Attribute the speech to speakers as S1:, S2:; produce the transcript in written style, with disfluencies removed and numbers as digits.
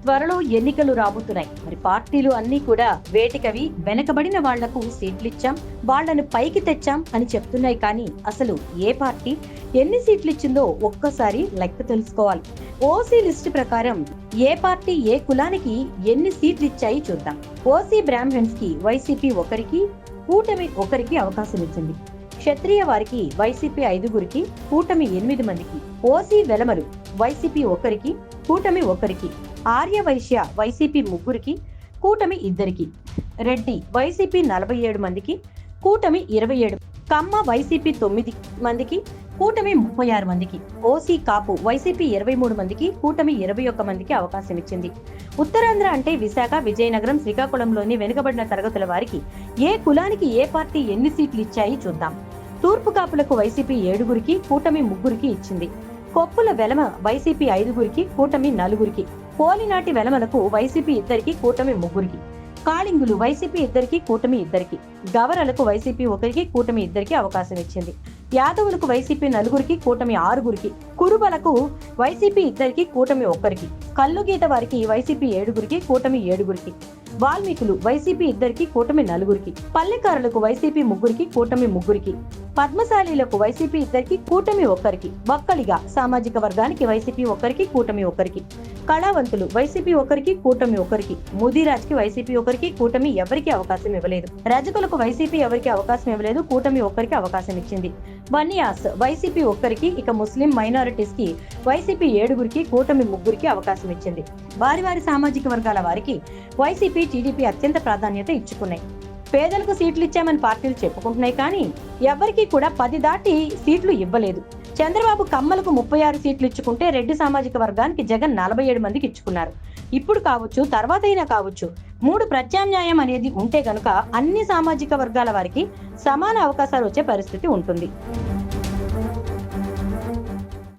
S1: త్వరలో ఎన్నికలు రాబోతున్నాయి. మరి పార్టీలు అన్నీ కూడా వేటికవి వెనకబడిన వాళ్లకు సీట్లిచ్చాం, వాళ్లను పైకి తెచ్చాం అని చెప్తున్నాయి. కానీ అసలు ఏ పార్టీ ఎన్ని సీట్లు ఇచ్చిందో ఒక్కసారి లెక్క తెలుసుకోవాలి. ఓసీ లిస్టు ప్రకారం ఏ పార్టీ ఏ కులానికి ఎన్ని సీట్లు ఇచ్చాయి చూద్దాం. ఓసీ బ్రాహ్మణ్స్ కి వైసీపీ ఒకరికి, కూటమి ఒకరికి అవకాశం ఇచ్చింది. క్షత్రియ వారికి వైసీపీ 5గురికి, కూటమి 8 మందికి. ఓసీ వెలమలు వైసీపీ ఒకరికి, కూటమి ఒకరికి. ఆర్య వైశ్య వైసీపీ 3గురికి, కూటమి 2కి. రెడ్డి వైసీపీ 47 మందికి, కూటమి 27. కమ్మ వైసీపీ 9 మందికి, కూటమి 36 మందికి. ఓసీ కాపు వైసీపీ 23 మందికి, కూటమి 21 మందికి అవకాశం ఇచ్చింది. ఉత్తరాంధ్ర అంటే విశాఖ, విజయనగరం, శ్రీకాకుళంలోని వెనుకబడిన తరగతుల వారికి ఏ కులానికి ఏ పార్టీ ఎన్ని సీట్లు ఇచ్చాయి చూద్దాం. తూర్పు కాపులకు వైసీపీ 7గురికి, కూటమి 3గురికి ఇచ్చింది. కొప్పుల వెలమ వైసీపీ 5గురికి, కూటమి 4గురికి. పోలినాటి వెలమలకు వైసీపీ 2కి, కూటమి 3గురికి. కాళింగులు వైసీపీ 2కి, కూటమి 2కి. గవరలకు వైసీపీ 1కి, కూటమి 2కి అవకాశం ఇచ్చింది. యాదవులకు వైసీపీ 4గురికి, కూటమి 6గురికి. కురుబలకు వైసీపీ 2కి, కూటమి 1కి. కల్లుగీత వారికి వైసీపీ 7గురికి, కూటమి 7గురికి. వాల్మీకులు వైసీపీ 2కి, కూటమి 4గురికి. పల్లెకారులకు వైసీపీ 3గురికి, కూటమి 3గురికి. పద్మశాలీలకు వైసీపీ 2కి, కూటమి 1కి. వక్కలిగా సామాజిక వర్గానికి వైసీపీ 1కి, కూటమి 1కి. కళావంతులు వైసీపీ 1కి, కూటమి 1కి. ముదిరాజ్ కి వైసీపీ 1కి, కూటమి ఎవరికి అవకాశం ఇవ్వలేదు. రజకులకు వైసీపీ ఎవరికి అవకాశం ఇవ్వలేదు, కూటమి 1కి అవకాశం ఇచ్చింది. బనియాస్ వైసీపీ 1కి, ఇక ముస్లిం మైనారిటీస్ కి వైసీపీ 7గురికి, కూటమి 3గురికి అవకాశం ఇచ్చింది. వారి వారి సామాజిక వర్గాల వారికి వైసీపీ, టీడీపీ అత్యంత ప్రాధాన్యత ఇచ్చుకున్నాయి. పేదలకు సీట్లు ఇచ్చామని పార్టీలు చెప్పుకుంటున్నాయి. కానీ ఎవరికీ కూడా 10 దాటి సీట్లు ఇవ్వలేదు. చంద్రబాబు కమ్మలకు 36 సీట్లు ఇచ్చుకుంటే రెడ్డి సామాజిక వర్గానికి జగన్ 47 మందికి ఇచ్చుకున్నారు. ఇప్పుడు కావచ్చు, తర్వాతైనా కావచ్చు, 3 ప్రత్యామ్నాయం అనేది ఉంటే గనుక అన్ని సామాజిక వర్గాల వారికి సమాన అవకాశాలు వచ్చే పరిస్థితి ఉంటుంది.